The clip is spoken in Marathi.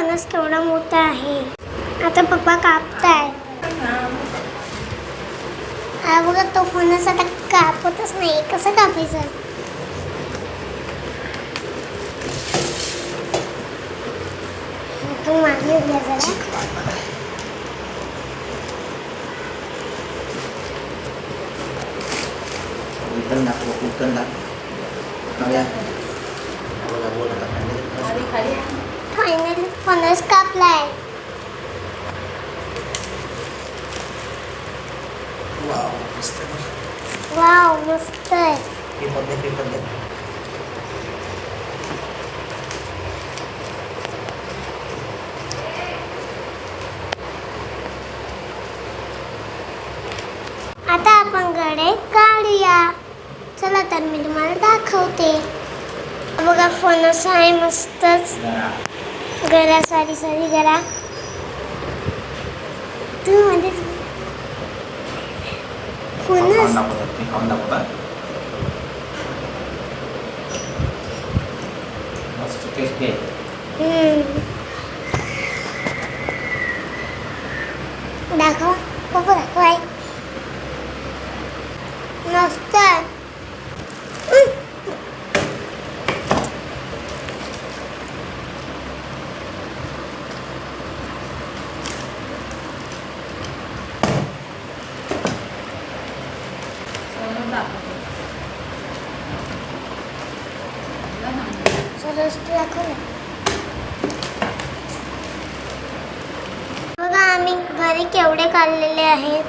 फणस केवढा मोठा आहे. आता पप्पा कापताय. हा बघा तो फणस आता कापतच नाही. कसं कापायचं? तू मागे घ्या जरा. फायनली फणस कापलाय. वाव मस्त आहे. आता आपण गडे काढूया. चला तर मी तुम्हाला दाखवते. बघा फणस आहे मस्तच. गरा सारी गरा. तू मध्ये फणस दाखव. पप्पा दाखवाय मस्त आहे. बघा आम्ही घरी केवढे काढलेले आहेत.